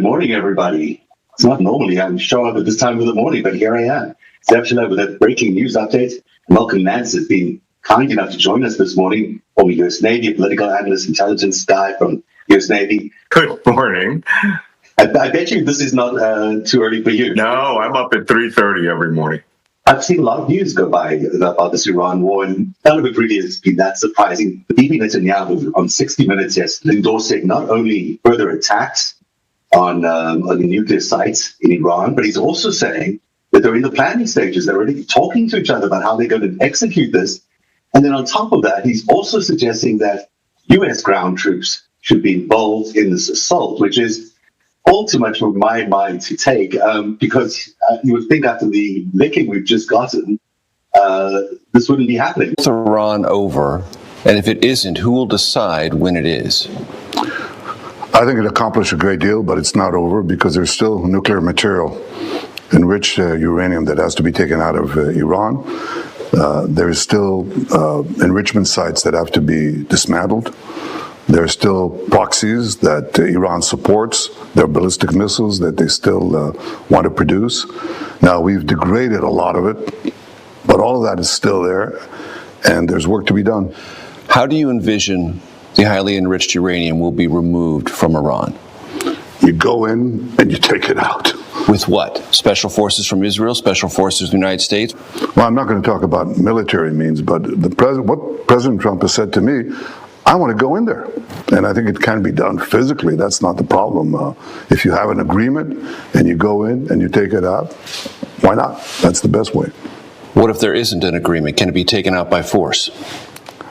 Good morning, everybody. It's not normally I'm showing up at this time of the morning, but here I am. Zev Shalev with a breaking news update. Malcolm Nance has been kind enough to join us this morning, former U.S. Navy, political analyst, intelligence guy from U.S. Navy. Good morning. I bet you this is not too early for you. No, I'm up at 3:30 every morning. I've seen a lot of news go by about this Iran war, and none of it really has been that surprising. Bibi Netanyahu on 60 Minutes yesterday endorsing not only further attacks on the nuclear sites in Iran, but he's also saying that they're in the planning stages. They're already talking to each other about how they're going to execute this. And then on top of that, he's also suggesting that U.S. ground troops should be involved in this assault, which is all too much for my mind to take, because you would think after the licking we've just gotten, this wouldn't be happening. Is Iran over? And if it isn't, who will decide when it is? I think it accomplished a great deal, but it's not over because there's still nuclear material, enriched uranium that has to be taken out of Iran. There's still enrichment sites that have to be dismantled. There are still proxies that Iran supports. There are ballistic missiles that they still want to produce. Now, we've degraded a lot of it, but all of that is still there, and there's work to be done. How do you envision the highly enriched uranium will be removed from Iran? You go in and you take it out. With what? Special forces from Israel? Special forces from the United States? Well, I'm not going to talk about military means, but what President Trump has said to me, I want to go in there. And I think it can be done physically. That's not the problem. If you have an agreement and you go in and you take it out, why not? That's the best way. What if there isn't an agreement? Can it be taken out by force?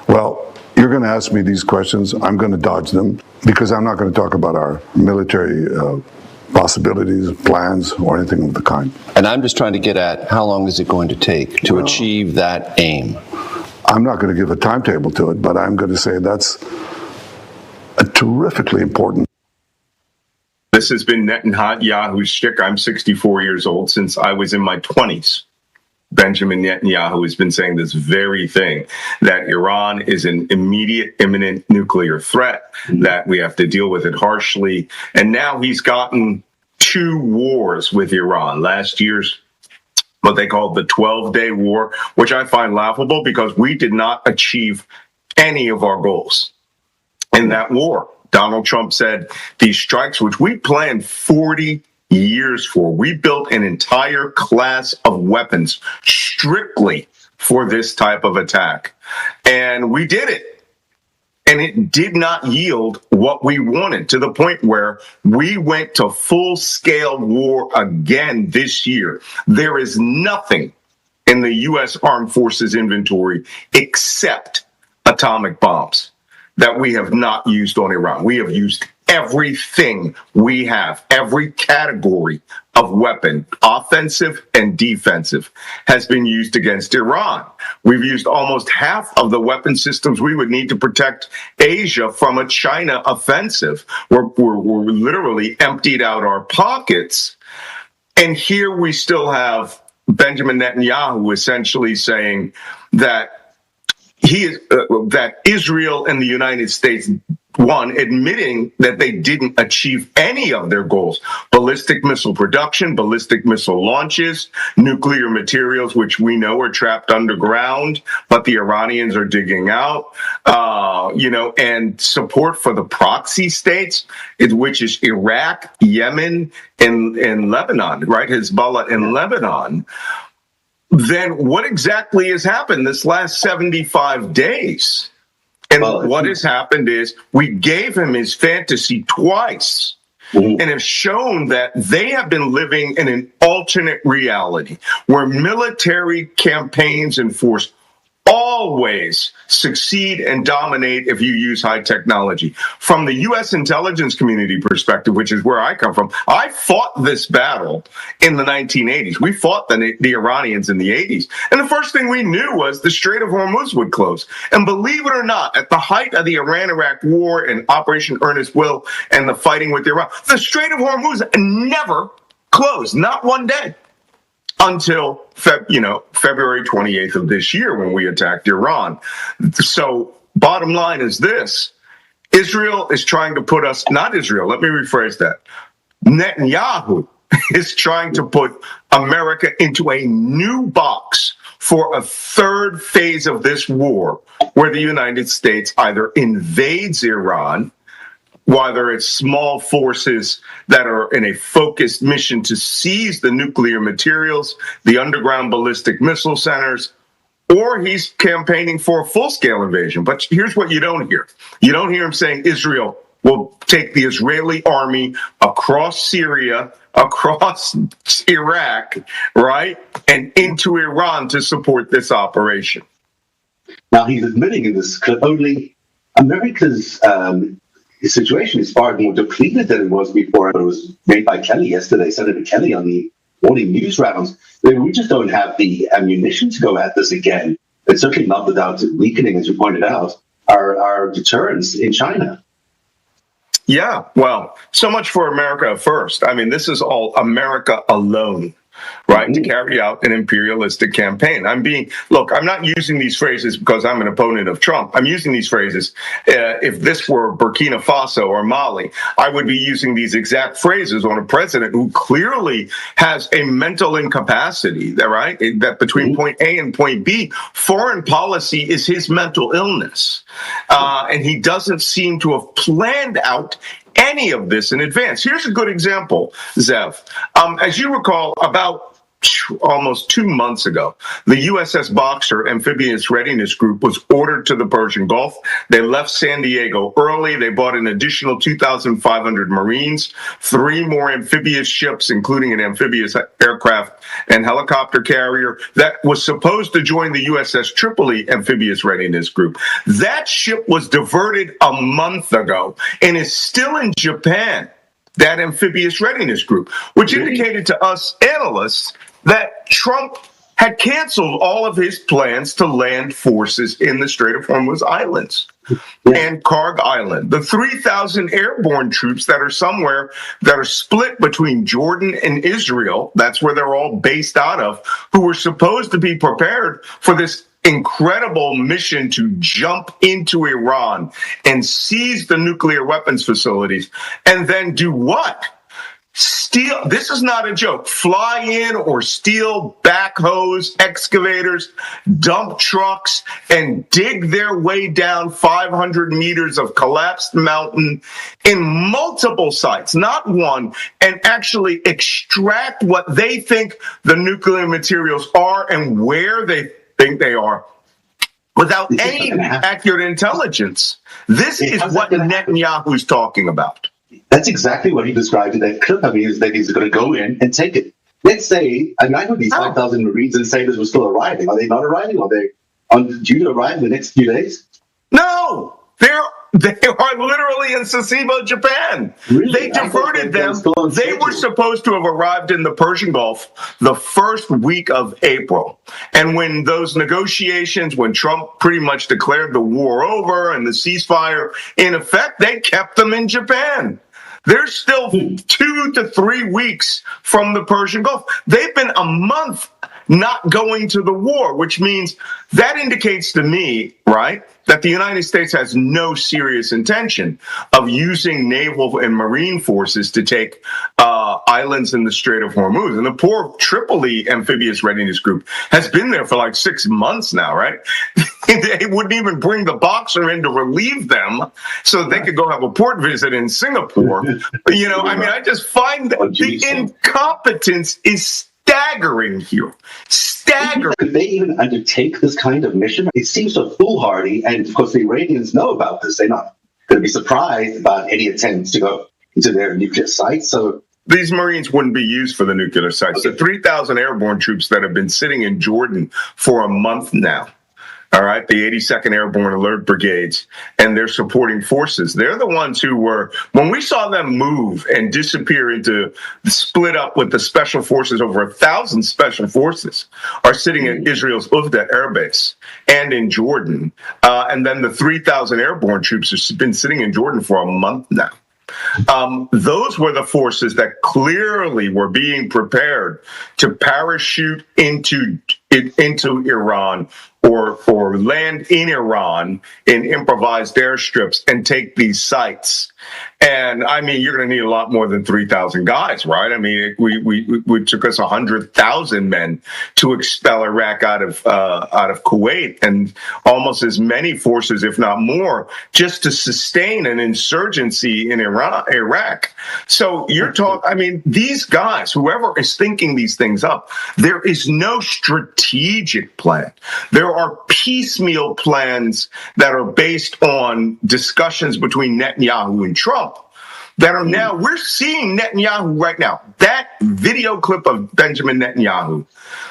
Well, you're going to ask me these questions. I'm going to dodge them because I'm not going to talk about our military possibilities, plans, or anything of the kind. And I'm just trying to get at how long is it going to take to achieve that aim? I'm not going to give a timetable to it, but I'm going to say that's a terrifically important. This has been Netanyahu's shtick. I'm 64 years old since I was in my 20s. Benjamin Netanyahu has been saying this very thing, that Iran is an immediate, imminent nuclear threat, that we have to deal with it harshly. And now he's gotten 2 wars with Iran. Last year's what they called the 12-day war, which I find laughable because we did not achieve any of our goals in that war. Donald Trump said these strikes, which we planned 40 years for, we built an entire class of weapons strictly for this type of attack. And we did it. And it did not yield what we wanted, to the point where we went to full-scale war again this year. There is nothing in the U.S. Armed Forces inventory except atomic bombs that we have not used on Iran. We have used everything we have, every category of weapon, offensive and defensive, has been used against Iran. We've used almost half of the weapon systems we would need to protect Asia from a China offensive. We're literally emptied out our pockets. And here we still have Benjamin Netanyahu essentially saying that that Israel and the United States, admitting that they didn't achieve any of their goals: ballistic missile production, ballistic missile launches, nuclear materials, which we know are trapped underground, but the Iranians are digging out, and support for the proxy states, which is Iraq, Yemen, and Lebanon, right? Hezbollah in Lebanon. Then what exactly has happened this last 75 days? And what has happened is we gave him his fantasy twice and have shown that they have been living in an alternate reality where military campaigns and force always succeed and dominate if you use high technology. From the U.S. intelligence community perspective, which is where I come from, I fought this battle in the 1980s. We fought the Iranians in the 80s. And the first thing we knew was the Strait of Hormuz would close. And believe it or not, at the height of the Iran-Iraq War and Operation Earnest Will and the fighting with Iran, the Strait of Hormuz never closed, not one day, until February 28th of this year when we attacked Iran. So bottom line is this: Israel is trying to put us, not Israel, let me rephrase that. Netanyahu is trying to put America into a new box for a third phase of this war, where the United States either invades Iran, whether it's small forces that are in a focused mission to seize the nuclear materials, the underground ballistic missile centers, or he's campaigning for a full-scale invasion. But here's what you don't hear. You don't hear him saying Israel will take the Israeli army across Syria, across Iraq, right, and into Iran to support this operation. Now, he's admitting in this clip only America's situation is far more depleted than it was before. It was made by Kelly yesterday, Senator Kelly, on the morning news rounds. We just don't have the ammunition to go at this again. It's certainly not without weakening, as you pointed out, our deterrence in China. Yeah, well, so much for America first. I mean, this is all America alone, right, to carry out an imperialistic campaign. I'm not using these phrases because I'm an opponent of Trump. I'm using these phrases. If this were Burkina Faso or Mali, I would be using these exact phrases on a president who clearly has a mental incapacity, right? That between point A and point B, foreign policy is his mental illness. And he doesn't seem to have planned out any of this in advance. Here's a good example, Zev. As you recall, about almost 2 months ago, the USS Boxer Amphibious Readiness Group was ordered to the Persian Gulf. They left San Diego early. They bought an additional 2,500 Marines, 3 more amphibious ships, including an amphibious aircraft and helicopter carrier that was supposed to join the USS Tripoli Amphibious Readiness Group. That ship was diverted a month ago and is still in Japan, that Amphibious Readiness Group, which indicated to us analysts that Trump had canceled all of his plans to land forces in the Strait of Hormuz Islands and Karg Island. The 3,000 airborne troops that are somewhere that are split between Jordan and Israel, that's where they're all based out of, who were supposed to be prepared for this incredible mission to jump into Iran and seize the nuclear weapons facilities, and then do what? Steal, this is not a joke, fly in or steal backhoes, excavators, dump trucks, and dig their way down 500 meters of collapsed mountain in multiple sites, not one, and actually extract what they think the nuclear materials are and where they think they are without any accurate intelligence. This is what Netanyahu is talking about. That's exactly what he described in that clip. I mean, is that he's going to go in and take it. Let's say, I know these 5,000 Marines and sailors were still arriving. Are they not arriving? Are they due to arrive in the next few days? No, they are literally in Sasebo, Japan. Really? They diverted them. They were supposed to have arrived in the Persian Gulf the first week of April. And when those negotiations, when Trump pretty much declared the war over and the ceasefire in effect, they kept them in Japan. They're still 2 to 3 weeks from the Persian Gulf. They've been a month not going to the war, which means that indicates to me, right, that the United States has no serious intention of using naval and marine forces to take islands in the Strait of Hormuz. And the poor Tripoli Amphibious Readiness Group has been there for like 6 months now, right? They wouldn't even bring the Boxer in to relieve them so that they could go have a port visit in Singapore. You know, I mean, I just find that the incompetence is staggering here. Staggering. Could they even undertake this kind of mission? It seems so foolhardy, and of course the Iranians know about this. They're not going to be surprised about any attempts to go into their nuclear sites. So these Marines wouldn't be used for the nuclear sites. The 3,000 airborne troops that have been sitting in Jordan for a month now, all right, the 82nd Airborne Alert Brigades and their supporting forces. They're the ones who were, when we saw them move and disappear into, split up with the special forces, over 1,000 special forces are sitting at Israel's Ufda Air Base and in Jordan. And then the 3,000 airborne troops have been sitting in Jordan for a month now. Those were the forces that clearly were being prepared to parachute into Iran or land in Iran in improvised airstrips and take these sites. And I mean, you're going to need a lot more than 3,000 guys, right? I mean, we took us 100,000 men to expel Iraq out of Kuwait, and almost as many forces, if not more, just to sustain an insurgency in Iraq. So you're talking. I mean, these guys, whoever is thinking these things up, there is no strategic plan. There are piecemeal plans that are based on discussions between Netanyahu and Trump that are now, we're seeing Netanyahu right now. That video clip of Benjamin Netanyahu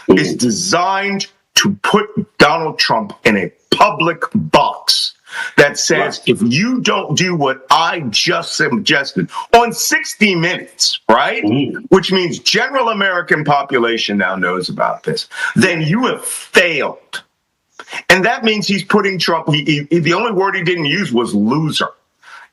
is designed to put Donald Trump in a public box that says, if you don't do what I just suggested on 60 Minutes, right? Which means general American population now knows about this, then you have failed. And that means he's putting Trump, the only word he didn't use was loser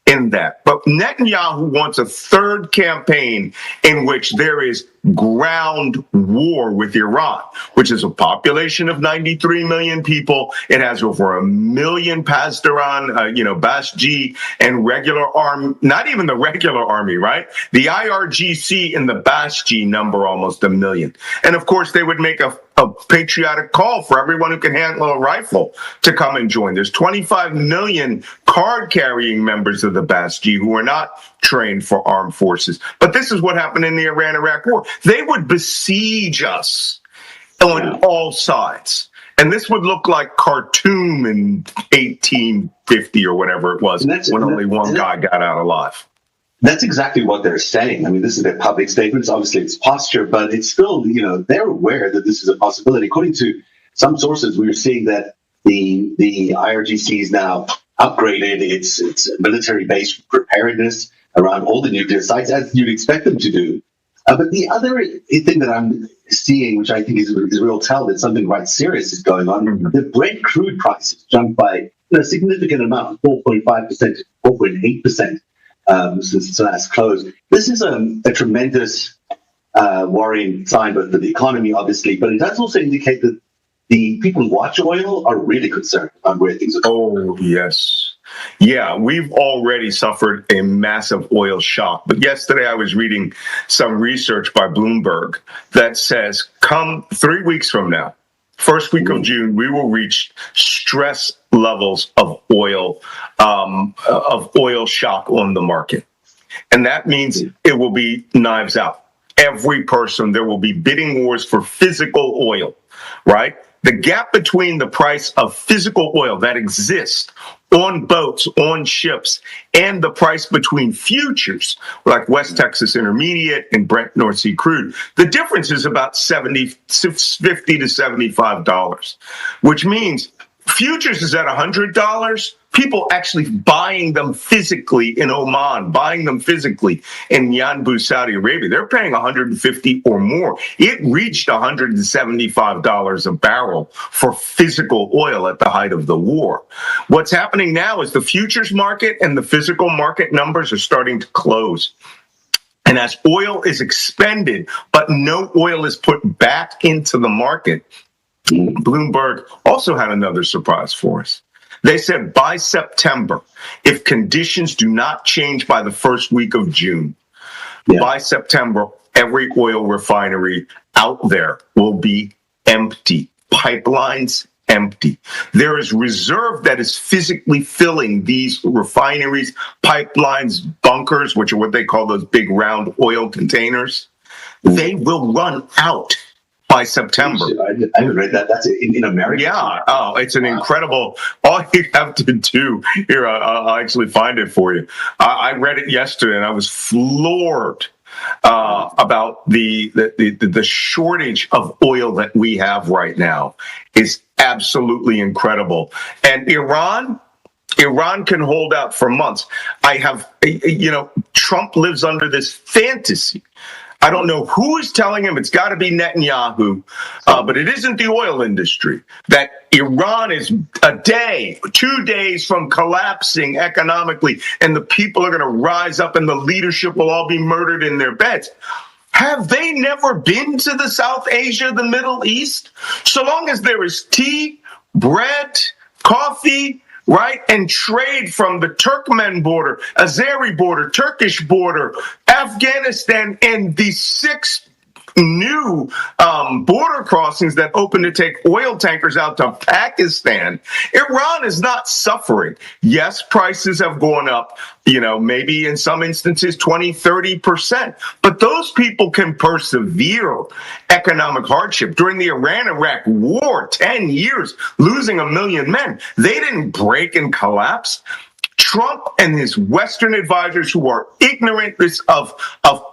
in that. But Netanyahu wants a third campaign in which there is ground war with Iran, which is a population of 93 million people. It has over 1 million Pasdaran, Basji, and regular army, not even the regular army, right? The IRGC and the Basji number almost 1 million. And of course, they would make a patriotic call for everyone who can handle a rifle to come and join. There's 25 million card-carrying members of the Basji who are not trained for armed forces. But this is what happened in the Iran-Iraq war. They would besiege us on all sides. And this would look like Khartoum in 1850 or whatever it was, when only one guy got out alive. That's exactly what they're saying. I mean, this is their public statements. Obviously, it's posture, but it's still, they're aware that this is a possibility. According to some sources, we were seeing that the IRGC is now upgraded its military-based preparedness around all the nuclear sites, as you'd expect them to do. But the other thing that I'm seeing, which I think is a real tell that something quite serious is going on, the Brent crude prices jumped by a significant amount, 4.5% to 4.8%. Since the last close. This is a tremendous worrying sign, both for the economy, obviously, but it does also indicate that the people who watch oil are really concerned on where things are going. Oh, yes. Yeah, we've already suffered a massive oil shock. But yesterday I was reading some research by Bloomberg that says come 3 weeks from now, first week of June, we will reach stress levels of oil shock on the market. And that means it will be knives out. Every person, there will be bidding wars for physical oil, right? The gap between the price of physical oil that exists on boats, on ships, and the price between futures, like West Texas Intermediate and Brent North Sea crude, the difference is about $50 to $75, which means futures is at $100. People actually buying them physically in Oman, buying them physically in Yanbu, Saudi Arabia, they're paying $150 or more. It reached $175 a barrel for physical oil at the height of the war. What's happening now is the futures market and the physical market numbers are starting to close. And as oil is expended, but no oil is put back into the market, Bloomberg also had another surprise for us. They said by September, if conditions do not change by the first week of June, by September, every oil refinery out there will be empty. Pipelines empty. There is reserve that is physically filling these refineries, pipelines, bunkers, which are what they call those big round oil containers. They will run out by September. I haven't read that. That's in America. Yeah. Oh, it's an incredible. All you have to do here, I'll actually find it for you. I read it yesterday and I was floored about the shortage of oil that we have right now is absolutely incredible. And Iran can hold out for months. Trump lives under this fantasy. I don't know who is telling him, it's got to be Netanyahu, but it isn't the oil industry, that Iran is a day, 2 days from collapsing economically, and the people are going to rise up and the leadership will all be murdered in their beds. Have they never been to the South Asia, the Middle East? So long as there is tea, bread, coffee, right? And trade from the Turkmen border, Azeri border, Turkish border, Afghanistan, and the 6 new border crossings that open to take oil tankers out to Pakistan. Iran is not suffering. Yes, prices have gone up, maybe in some instances 20, 30%, but those people can persevere economic hardship. During the Iran-Iraq war, 10 years, losing 1 million men, they didn't break and collapse. Trump and his Western advisors who are ignorant of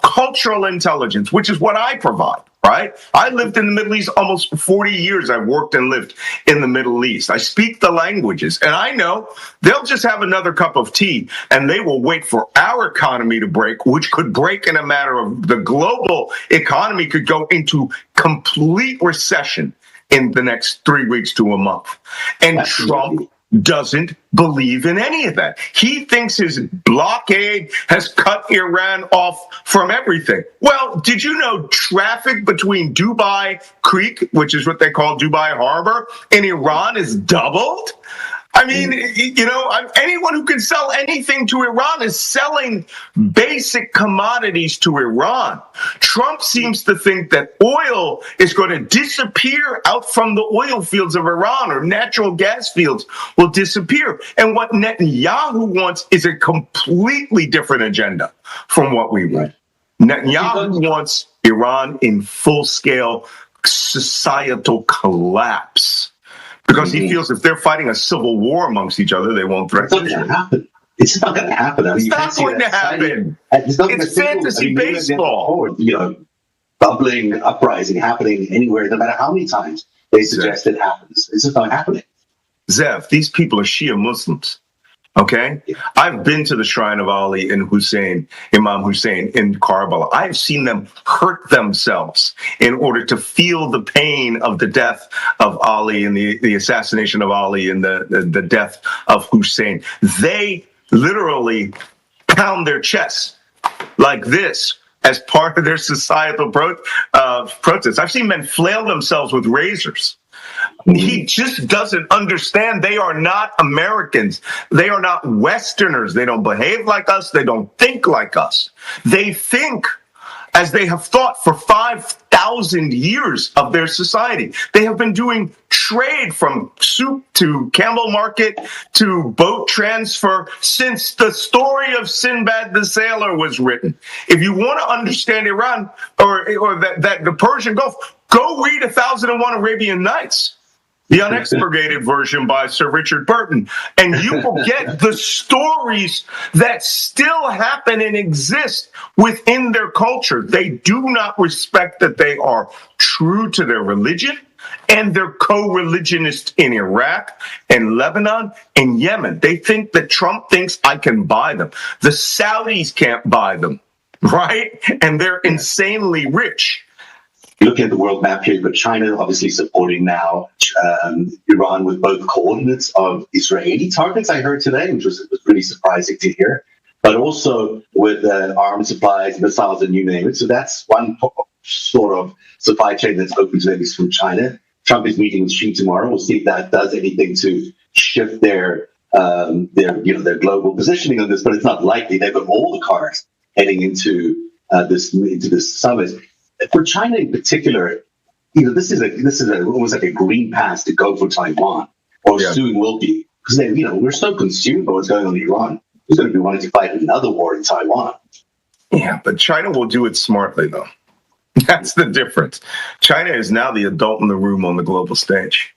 cultural intelligence, which is what I provide, right? I lived in the Middle East almost 40 years. I've worked and lived in the Middle East. I speak the languages, and I know they'll just have another cup of tea, and they will wait for our economy to break, which could break in a matter of the global economy could go into complete recession in the next 3 weeks to a month. And Absolutely. Trump doesn't believe in any of that. He thinks his blockade has cut Iran off from everything. Well, did you know traffic between Dubai Creek, which is what they call Dubai Harbor, in Iran is doubled? I mean, anyone who can sell anything to Iran is selling basic commodities to Iran. Trump seems to think that oil is going to disappear out from the oil fields of Iran, or natural gas fields will disappear. And what Netanyahu wants is a completely different agenda from what we want. Netanyahu wants Iran in full-scale societal collapse, because he feels if they're fighting a civil war amongst each other, they won't It's threaten not each going to other. happen. It's not going to happen. I mean, It's you not can't see going to that happen. exciting. It's fantasy baseball. Bubbling uprising happening anywhere, no matter how many times they suggest it happens. It's just not happening. Zev, these people are Shia Muslims. Okay? I've been to the shrine of Ali and Imam Hussein in Karbala. I've seen them hurt themselves in order to feel the pain of the death of Ali and the assassination of Ali and the death of Hussein. They literally pound their chests like this as part of their societal protest. I've seen men flail themselves with razors. He just doesn't understand. They are not Americans. They are not Westerners. They don't behave like us. They don't think like us. They think as they have thought for 5,000 years of their society. They have been doing trade from soup to camel market to boat transfer since the story of Sinbad the Sailor was written. If you want to understand Iran or that the Persian Gulf, go read 1001 Arabian Nights, the unexpurgated version by Sir Richard Burton, and you will get the stories that still happen and exist within their culture. They do not respect that they are true to their religion, and they're co-religionists in Iraq and Lebanon and Yemen. They think that Trump thinks I can buy them. The Saudis can't buy them, right? And they're insanely rich. Looking at the world map here, but China obviously supporting now Iran with both coordinates of Israeli targets, I heard today, which was pretty surprising to hear, but also with arms supplies, missiles, and you name it. So that's one sort of supply chain that's open to maybe from China. Trump is meeting with Xi tomorrow. We'll see if that does anything to shift their global positioning on this, but it's not likely. They've got all the cards heading into this summit. For China in particular, this is almost like a green pass to go for Taiwan, or soon will be, because we're so consumed by what's going on in Iran. Who's going to be wanting to fight another war in Taiwan? Yeah, but China will do it smartly, though. That's the difference. China is now the adult in the room on the global stage.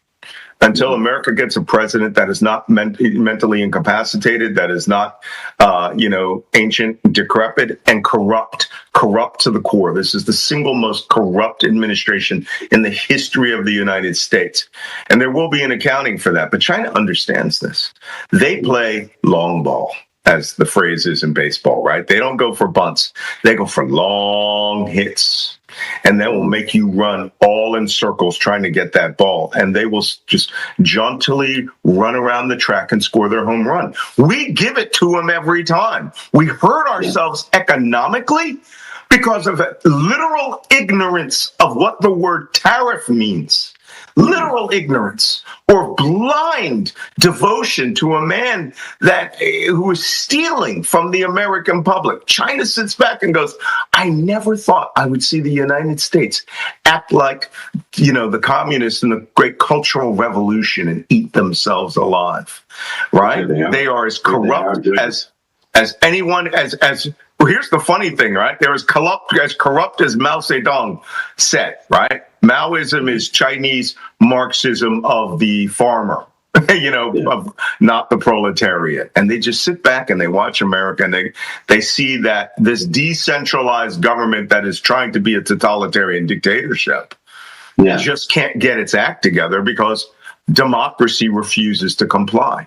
Until America gets a president that is not mentally incapacitated, that is not, ancient, decrepit, and corrupt to the core. This is the single most corrupt administration in the history of the United States. And there will be an accounting for that. But China understands this. They play long ball, as the phrase is in baseball, right? They don't go for bunts. They go for long hits. And that will make you run all in circles trying to get that ball. And they will just jauntily run around the track and score their home run. We give it to them every time. We hurt ourselves economically because of literal ignorance of what the word tariff means. Literal ignorance. or blind devotion to a man that who is stealing from the American public. China sits back and goes, I never thought I would see the United States act like, the communists in the great cultural revolution and eat themselves alive, right? Yeah, they are as corrupt as anyone, well, here's the funny thing, right? They're as corrupt as Mao Zedong said, right? Maoism is Chinese Marxism of the farmer, of not the proletariat. And they just sit back and they watch America, and they see that this decentralized government that is trying to be a totalitarian dictatorship just can't get its act together because democracy refuses to comply.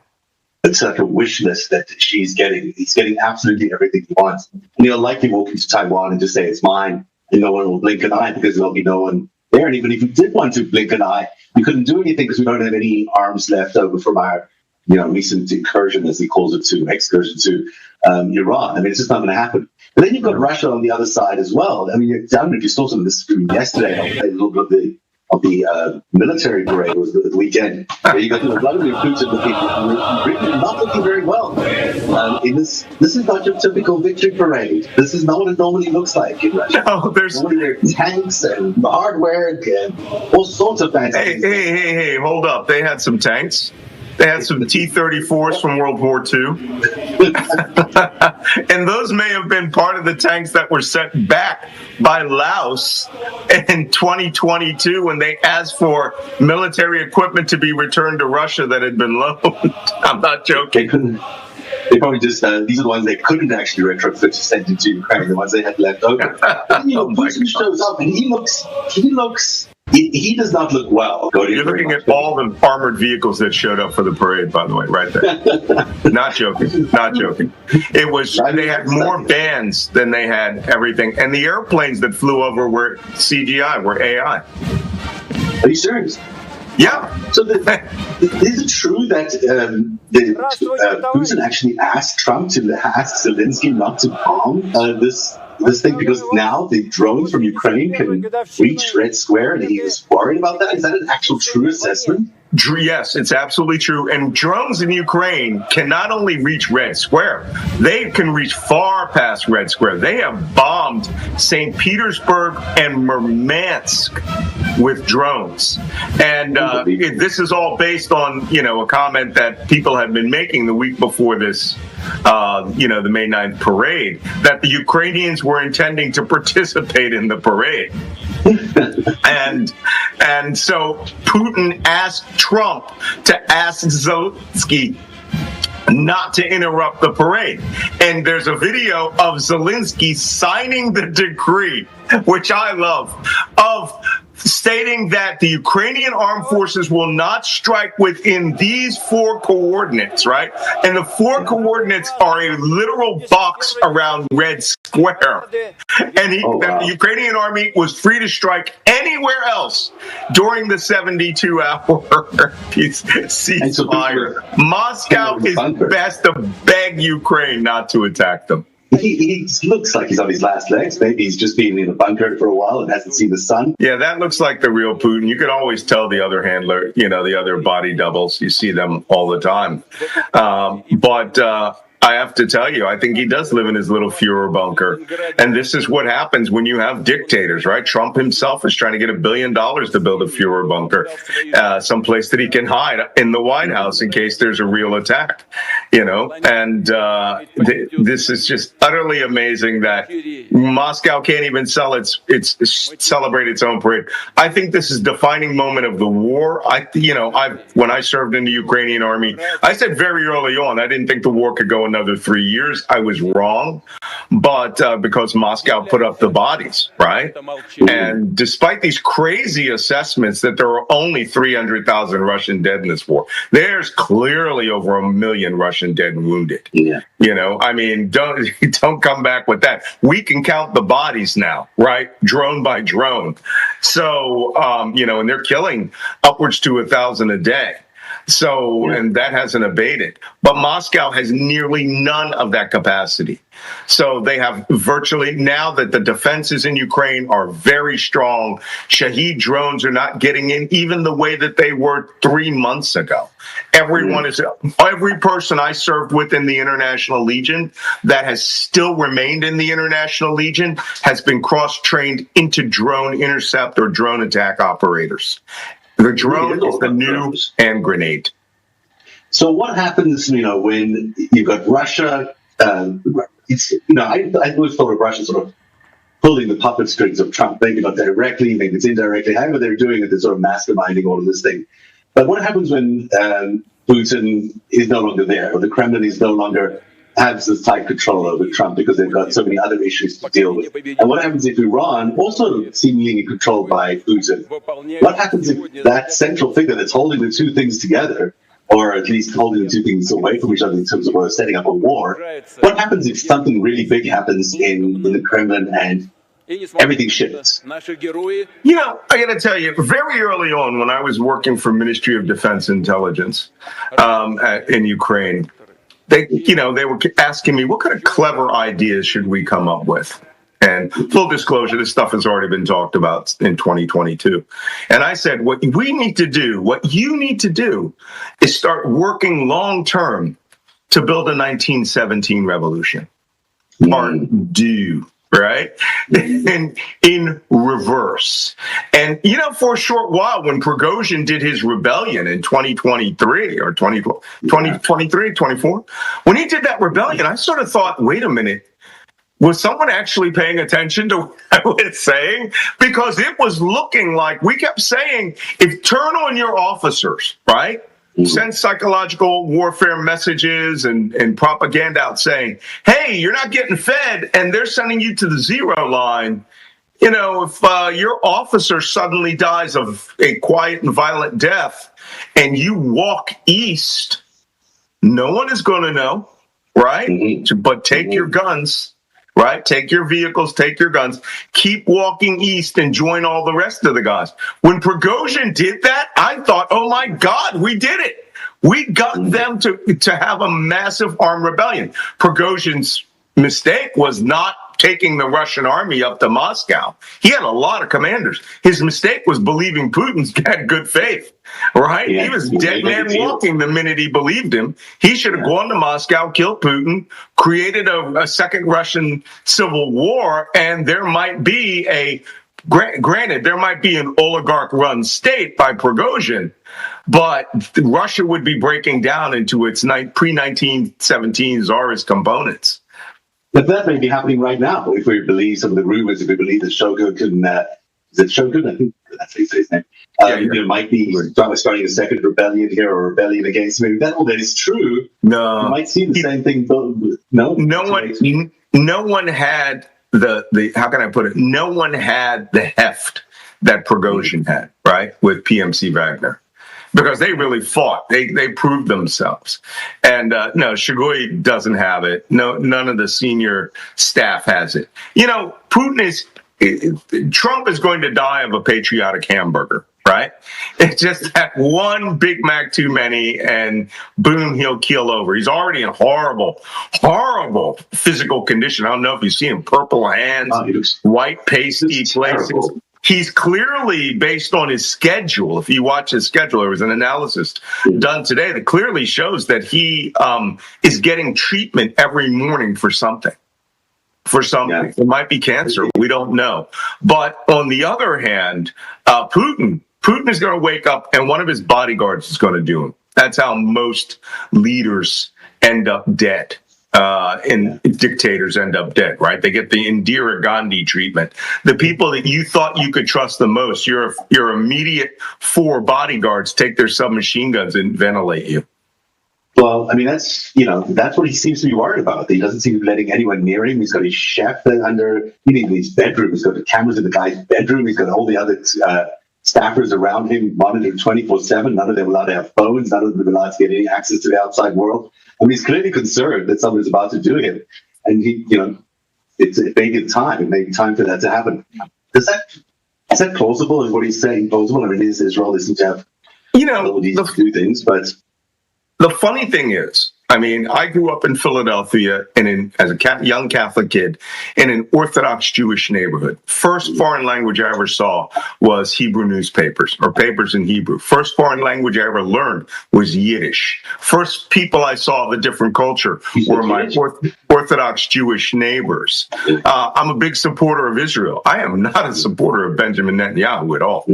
It's like a wish list that he's getting absolutely everything he wants. And he'll likely walk into Taiwan and just say it's mine, and no one will blink an eye because there'll be no one there. And even if you did want to blink an eye, you couldn't do anything because we don't have any arms left over from our, recent incursion, as he calls it, excursion to Iran. I mean, it's just not going to happen. But then you've got Russia on the other side as well. I mean, I don't know if you saw some of this yesterday. A little bit of the military parade was the weekend. Where you got Vladimir Putin not looking very well. This is not your typical victory parade. This is not what it normally looks like in Russia. No, there's tanks and hardware and all sorts of fancy things. Hey, hold up. They had some tanks. They had some T-34s from World War II. And those may have been part of the tanks that were sent back by Laos in 2022 when they asked for military equipment to be returned to Russia that had been loaned. I'm not joking. They probably just, these are the ones they couldn't actually retrofit to send into Ukraine, the ones they had left over. Putin shows up and he does not look well. You're looking at all the armored vehicles that showed up for the parade, by the way, right there. Not joking. It was, they had more bands than they had everything. And the airplanes that flew over were CGI, were AI. Are you serious? Yeah. So is it true that Putin actually asked Trump to ask Zelensky not to bomb this thing because now the drones from Ukraine can reach Red Square and he was worried about that? Is that an actual true assessment? Yes, it's absolutely true. And drones in Ukraine can not only reach Red Square, they can reach far past Red Square. They have bombed St. Petersburg and Murmansk with drones. And this is all based on, a comment that people had been making the week before this, the May 9th parade, that the Ukrainians were intending to participate in the parade. And so Putin asked Trump to ask Zelensky not to interrupt the parade. And there's a video of Zelensky signing the decree, which I love, of stating that the Ukrainian armed forces will not strike within these 4 coordinates, right? And the 4 coordinates are a literal box around Red Square. And the Ukrainian army was free to strike anywhere else during the 72-hour ceasefire. Moscow is best to beg Ukraine not to attack them. He looks like he's on his last legs. Maybe he's just been in a bunker for a while and hasn't seen the sun. Yeah, that looks like the real Putin. You could always tell the other handler, the other body doubles. You see them all the time. But I have to tell you, I think he does live in his little Fuhrer bunker. And this is what happens when you have dictators, right? Trump himself is trying to get $1 billion to build a Fuhrer bunker, someplace that he can hide in the White House in case there's a real attack, And this is just utterly amazing that Moscow can't even celebrate its own parade. I think this is a defining moment of the war. When I served in the Ukrainian army, I said very early on, I didn't think the war could go another 3 years. I was wrong, but because Moscow put up the bodies, right? And despite these crazy assessments that there are only 300,000 Russian dead in this war, there's clearly over 1 million Russian dead and wounded. Yeah. Don't come back with that. We can count the bodies now, right? Drone by drone. So, and they're killing upwards to 1,000 a day. So, and that hasn't abated. But Moscow has nearly none of that capacity. So they have virtually, now that the defenses in Ukraine are very strong, Shahed drones are not getting in even the way that they were 3 months ago. Every person I served with in the International Legion that has still remained in the International Legion has been cross-trained into drone intercept or drone attack operators. The drone is the new hand grenade. So what happens, when you've got Russia? I always thought of Russia sort of pulling the puppet strings of Trump, maybe not directly, maybe it's indirectly, however they're doing it, they're sort of masterminding all of this thing. But what happens when Putin is no longer there, or the Kremlin is no longer has this tight control over Trump because they've got so many other issues to deal with? And what happens if Iran, also seemingly controlled by Putin, what happens if that central figure that's holding the two things together, or at least holding the two things away from each other in terms of setting up a war, what happens if something really big happens in the Kremlin and everything shifts? I got to tell you, very early on when I was working for Ministry of Defense Intelligence in Ukraine, they were asking me, what kind of clever ideas should we come up with? And full disclosure, this stuff has already been talked about in 2022. And I said, what you need to do is start working long term to build a 1917 revolution. Part due. Right? And in reverse. And, for a short while, when Prigozhin did his rebellion in 2023 or 2023, 24, when he did that rebellion, I sort of thought, wait a minute, was someone actually paying attention to what I was saying? Because it was looking like we kept saying, if turn on your officers, right? Send psychological warfare messages and propaganda out saying, hey, you're not getting fed, and they're sending you to the zero line. If your officer suddenly dies of a quiet and violent death and you walk east, no one is going to know, right? Mm-hmm. But take your guns. Right? Take your vehicles, take your guns, keep walking east and join all the rest of the guys. When Prigozhin did that, I thought, oh my God, we did it. We got them to have a massive armed rebellion. Prigozhin's mistake was not taking the Russian army up to Moscow. He had a lot of commanders. His mistake was believing Putin's had good faith, right? Yeah, he was dead man walking the minute he believed him. He should have gone to Moscow, killed Putin, created a second Russian civil war, and there might be granted, there might be an oligarch-run state by Prigozhin, but Russia would be breaking down into its pre-1917 Tsarist components. But that may be happening right now, if we believe some of the rumors, if we believe that Shogun can, is it Shogun? I think that's how you say his name. There might be starting a second rebellion here, or a rebellion against him. Maybe that all that is true. No. You might see the same thing. No one had the how can I put it? No one had the heft that Prigozhin had, right, with PMC Wagner. Because they really fought. They proved themselves. And no, Shugoi doesn't have it. No, none of the senior staff has it. Trump is going to die of a patriotic hamburger, right? It's just that one Big Mac too many, and boom, he'll keel over. He's already in horrible physical condition. I don't know if you see him, purple hands, white pasty places. Terrible. He's clearly, based on his schedule, if you watch his schedule, there was an analysis done today that clearly shows that he is getting treatment every morning for something. Yeah. It might be cancer. We don't know. But on the other hand, Putin is going to wake up and one of his bodyguards is going to do him. That's how most leaders end up dead. And dictators end up dead, right? They get the Indira Gandhi treatment. The people that you thought you could trust the most, your immediate 4 bodyguards take their submachine guns and ventilate you. Well, I mean, that's what he seems to be worried about. He doesn't seem to be letting anyone near him. He's got his chef in his bedroom. He's got the cameras in the guy's bedroom. He's got all the other staffers around him monitoring 24/7. None of them allowed to have phones. None of them allowed to get any access to the outside world. I mean, he's clearly concerned that someone's about to do him. And it may be time. It may be time for that to happen. Is that plausible? Is what he's saying plausible? I mean, Israel doesn't have You know, ability to do things, but the funny thing is, I mean, I grew up in Philadelphia as a young Catholic kid in an Orthodox Jewish neighborhood. First foreign language I ever saw was Hebrew newspapers or papers in Hebrew. First foreign language I ever learned was Yiddish. First people I saw of a different culture were my Orthodox Jewish neighbors. I'm a big supporter of Israel. I am not a supporter of Benjamin Netanyahu at all.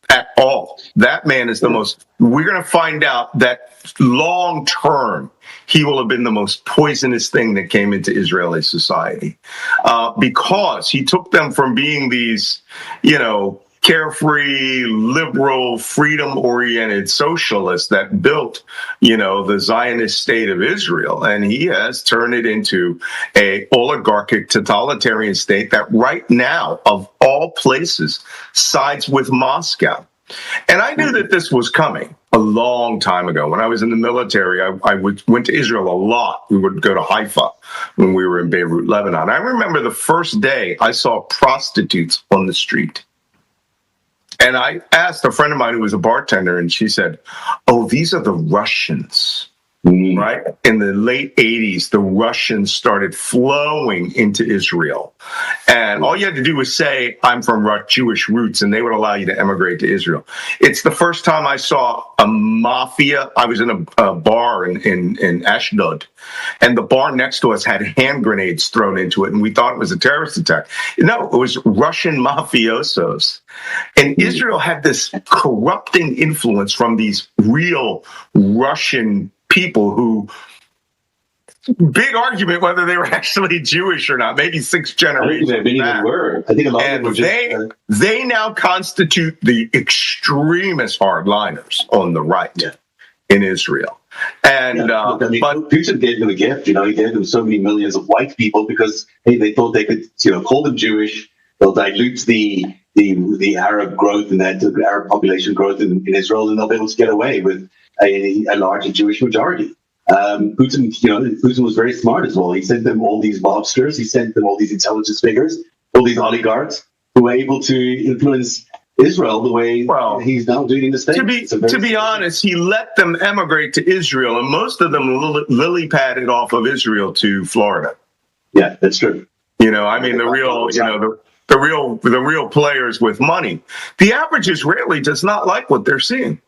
At all. That man is we're going to find out that long term, he will have been the most poisonous thing that came into Israeli society because he took them from being these, carefree, liberal, freedom-oriented socialists that built, the Zionist state of Israel. And he has turned it into a oligarchic totalitarian state that right now, of all places, sides with Moscow. And I knew that this was coming a long time ago. When I was in the military, I went to Israel a lot. We would go to Haifa when we were in Beirut, Lebanon. I remember the first day I saw prostitutes on the street. And I asked a friend of mine who was a bartender, and she said, "Oh, these are the Russians." Right? In the late 80s, the Russians started flowing into Israel. And all you had to do was say, "I'm from Jewish roots," and they would allow you to emigrate to Israel. It's the first time I saw a mafia. I was in a bar in Ashdod, and the bar next to us had hand grenades thrown into it, and we thought it was a terrorist attack. No, it was Russian mafiosos. And Israel had this corrupting influence from these real Russian people who, big argument whether they were actually Jewish or not, maybe 6 generations. I think they were. I think a lot of them were just... They now constitute the extremist hardliners on the right in Israel. And but Putin gave them a gift. He gave them so many millions of white people because they thought they could, call them Jewish. They'll dilute the Arab growth and the Arab population growth in Israel, and they'll be able to get away with a larger Jewish majority. Putin was very smart as well. He sent them all these mobsters. He sent them all these intelligence figures, all these oligarchs who were able to influence Israel the way he's now doing in the States. To be honest, he let them emigrate to Israel, and most of them lily-padded off of Israel to Florida. Yeah, that's true. The real players with money. The average Israeli does not like what they're seeing.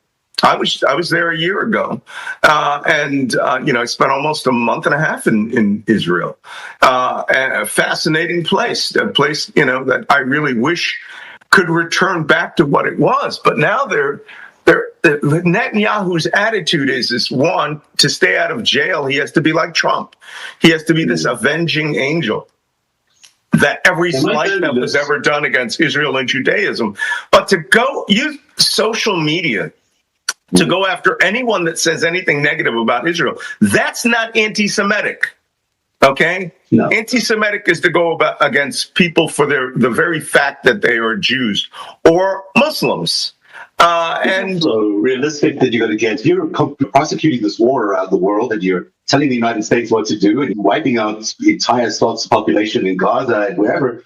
I was there a year ago, and I spent almost a month and a half in Israel. And a fascinating place, a place that I really wish could return back to what it was. But now Netanyahu's attitude is this: one, to stay out of jail, he has to be like Trump. He has to be this avenging angel that every slight that was ever done against Israel and Judaism. But to go use social media to go after anyone that says anything negative about Israel, that's not anti-Semitic. Okay? No. Anti-Semitic is to go against people for the very fact that they are Jews or Muslims. And so realistic that you're going to get, if you're prosecuting this war around the world and you're telling the United States what to do and wiping out the entire slots of population in Gaza and wherever,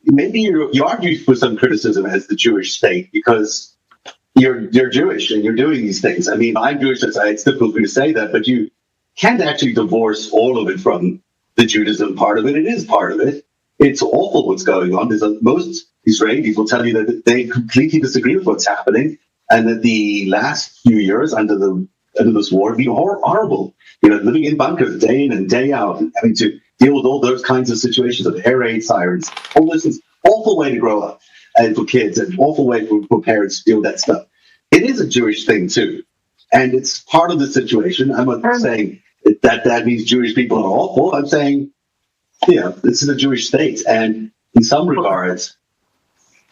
maybe you are due for some criticism as the Jewish state because you're Jewish and you're doing these things. I mean, I'm Jewish, it's difficult for me to say that, but you can't actually divorce all of it from the Judaism part of it. It is part of it. It's awful what's going on. Most Israelis will tell you that they completely disagree with what's happening and that the last few years under this war have been horrible. Living in bunkers day in and day out and having to deal with all those kinds of situations of air raid sirens. All this is an awful way to grow up and for kids, and an awful way for parents to deal with that stuff. It is a Jewish thing too. And it's part of the situation. I'm not saying that means Jewish people are awful. I'm saying, this is a Jewish state. And in some regards,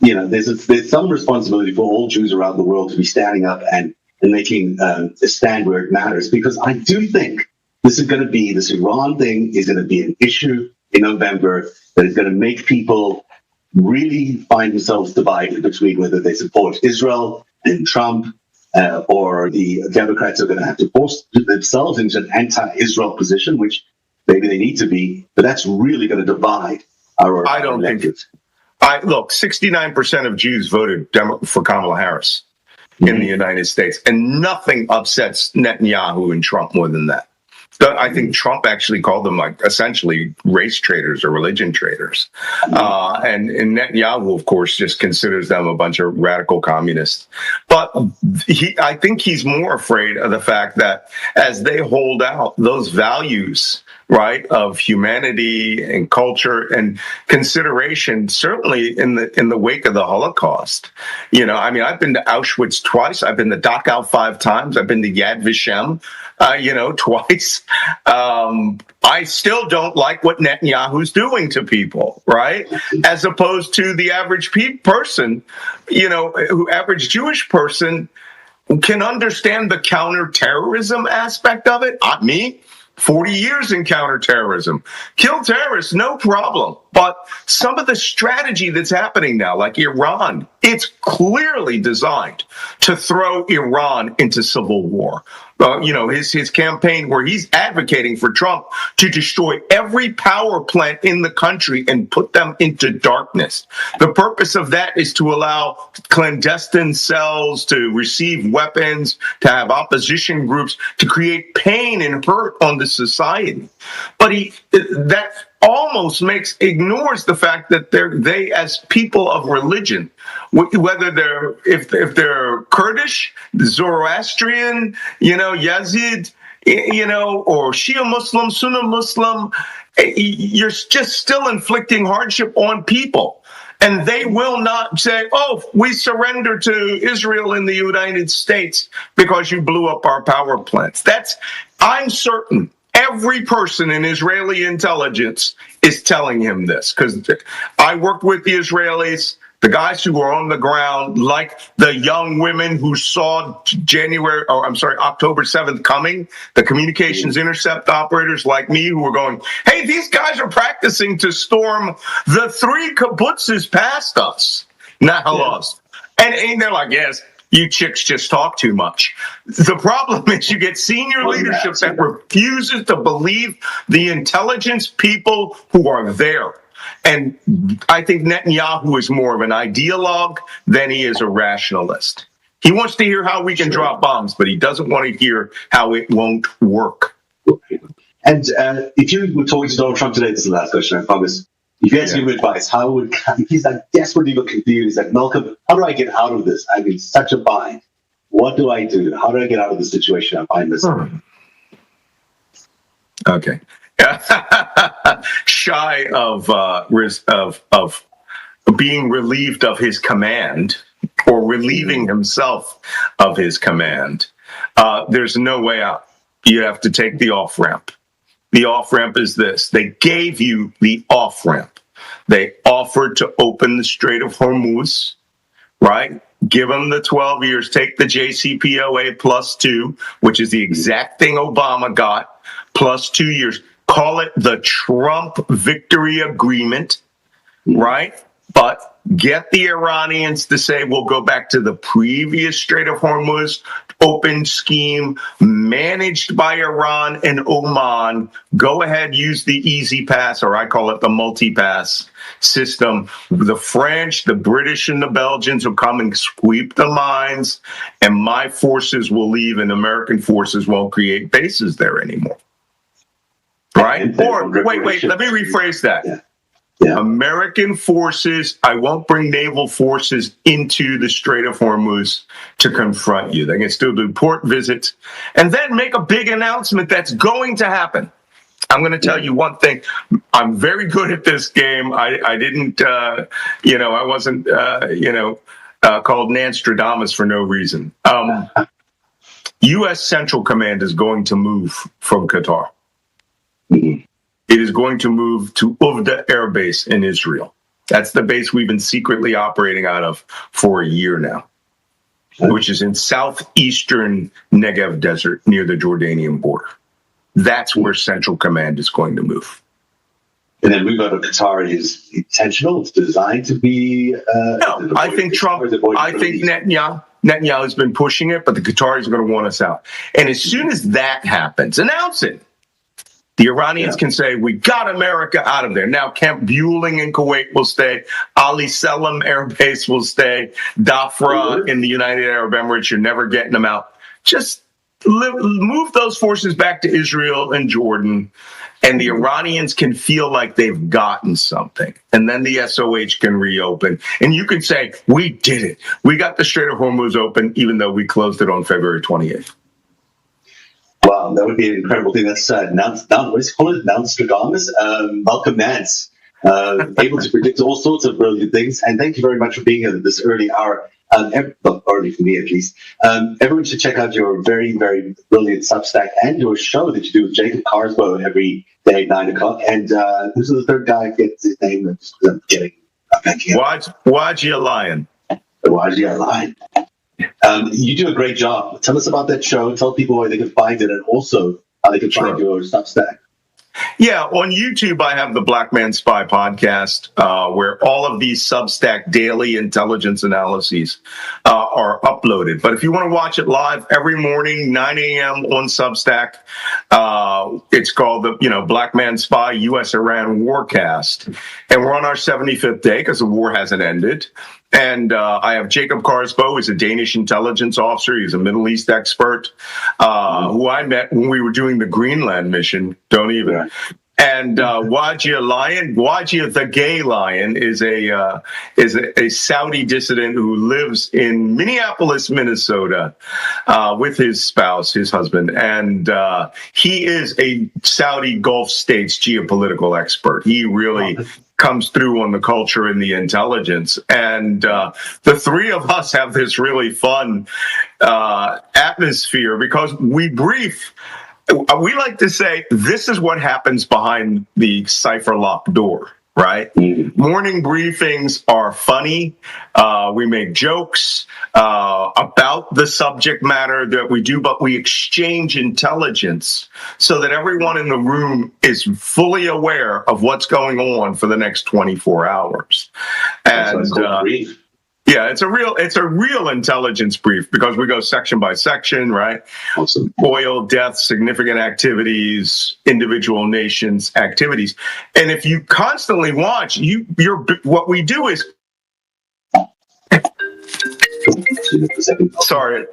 there's some responsibility for all Jews around the world to be standing up and making a stand where it matters. Because I do think this Iran thing is going to be an issue in November that is going to make people really find themselves divided between whether they support Israel and Trump, or the Democrats are going to have to force themselves into an anti-Israel position, which maybe they need to be, but that's really going to divide our I don't electorate. think. Look, 69% of Jews voted for Kamala Harris. in the United States. And nothing upsets Netanyahu and Trump more than that. I think Trump actually called them like essentially race traitors or religion traitors. And Netanyahu, of course, just considers them a bunch of radical communists. But I think he's more afraid of the fact that as they hold out those values, right, of humanity and culture and consideration, certainly in the wake of the Holocaust. I mean, I've been to Auschwitz twice. I've been to Dachau 5 times. I've been to Yad Vashem, twice. I still don't like what Netanyahu's doing to people, right? As opposed to the average person, average Jewish person can understand the counterterrorism aspect of it. Not me. 40 years in counterterrorism. Kill terrorists, no problem. But some of the strategy that's happening now, like Iran, it's clearly designed to throw Iran into civil war. His campaign where he's advocating for Trump to destroy every power plant in the country and put them into darkness. The purpose of that is to allow clandestine cells to receive weapons, to have opposition groups, to create pain and hurt on the society. But that almost ignores the fact that they as people of religion, whether if they're Kurdish, Zoroastrian, Yazid, or Shia Muslim, Sunni Muslim, you're just still inflicting hardship on people. And they will not say, oh, we surrender to Israel in the United States because you blew up our power plants. I'm certain every person in Israeli intelligence is telling him this, because I worked with the Israelis, the guys who were on the ground, like the young women who saw October 7th coming, the communications intercept operators like me who were going, hey, these guys are practicing to storm the 3 kibbutzes past us. Nahalos. Yeah. And they're like, yes, you chicks just talk too much. The problem is you get senior leadership that refuses to believe the intelligence people who are there. And I think Netanyahu is more of an ideologue than he is a rationalist. He wants to hear how we can drop bombs, but he doesn't want to hear how it won't work. And if you were talking to Donald Trump today, this is the last question, I promise. If you had to give him advice, he's like desperately looking for you. He's like, Malcolm, how do I get out of this? I'm in such a bind. What do I do? How do I get out of the situation I find myself in? Okay. Shy of being relieved of his command or relieving himself of his command, there's no way out. You have to take the off-ramp. The off-ramp is this. They gave you the off-ramp. They offered to open the Strait of Hormuz, right? Give them the 12 years. Take the JCPOA +2, which is the exact thing Obama got, +2 years. Call it the Trump victory agreement, right? But get the Iranians to say, we'll go back to the previous Strait of Hormuz open scheme managed by Iran and Oman. Go ahead, use the easy pass, or I call it the multi-pass system. The French, the British, and the Belgians will come and sweep the mines, and my forces will leave, and American forces won't create bases there anymore. Right? Or, wait, let me rephrase that. Yeah. Yeah. American forces, I won't bring naval forces into the Strait of Hormuz to confront you. They can still do port visits and then make a big announcement that's going to happen. I'm going to tell you one thing. I'm very good at this game. I didn't, I wasn't, called Nanstradamus for no reason. U.S. Central Command is going to move from Qatar. Mm-hmm. It is going to move to Uvda Air Base in Israel. That's the base we've been secretly operating out of for a year now, which is in southeastern Negev Desert near the Jordanian border. That's where Central Command is going to move. And then move out of Qatar is intentional. It's designed to be. No, I think Netanyahu has been pushing it, but the Qataris are going to want us out. And as soon as that happens, announce it. The Iranians can say, we got America out of there. Now, Camp Bueling in Kuwait will stay. Ali Selam Air Base will stay. Dhafra in the United Arab Emirates, you're never getting them out. Just move those forces back to Israel and Jordan, and the Iranians can feel like they've gotten something. And then the SOH can reopen. And you can say, we did it. We got the Strait of Hormuz open, even though we closed it on February 28th. Wow, that would be an incredible thing. That's Nostradamus, Malcolm Nance, able to predict all sorts of brilliant things. And thank you very much for being here at this early hour. Early for me at least. Everyone should check out your very, very brilliant Substack and your show that you do with Jacob Carswell every day at 9 o'clock. And who's the third guy? Gets his name. I'm getting. Wajia Lion. Wajia Lion. You do a great job. Tell us about that show. Tell people where they can find it, and also how they can find your Substack. Yeah, on YouTube, I have the Black Man Spy podcast, where all of these Substack daily intelligence analyses are uploaded. But if you want to watch it live every morning, 9 a.m. on Substack, it's called the Black Man Spy U.S.-Iran Warcast. And we're on our 75th day because the war hasn't ended. And I have Jacob Carsbo, who's a Danish intelligence officer. He's a Middle East expert, who I met when we were doing the Greenland mission. Don't even. Yeah. And Wajia Lion, Wajia the Gay Lion, is a Saudi dissident who lives in Minneapolis, Minnesota, with his spouse, his husband, and he is a Saudi Gulf states geopolitical expert. He really comes through on the culture and the intelligence. And the three of us have this really fun atmosphere because we brief. We like to say this is what happens behind the cipher locked door, right? Mm-hmm. Morning briefings are funny. We make jokes about the subject matter that we do, but we exchange intelligence so that everyone in the room is fully aware of what's going on for the next 24 hours. And yeah, it's a real intelligence brief because we go section by section, right? Awesome. Oil, death, significant activities, individual nations, activities. And if you constantly watch, what we do is sorry,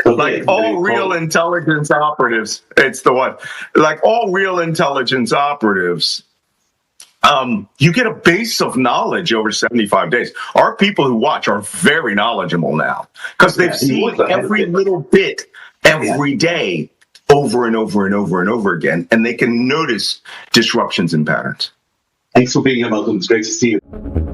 like all real intelligence operatives, it's the one. Like all real intelligence operatives, you get a base of knowledge over 75 days. Our people who watch are very knowledgeable now because they've seen every little bit every day over and over and over and over again, and they can notice disruptions in patterns. Thanks for being here, Malcolm. It's great to see you.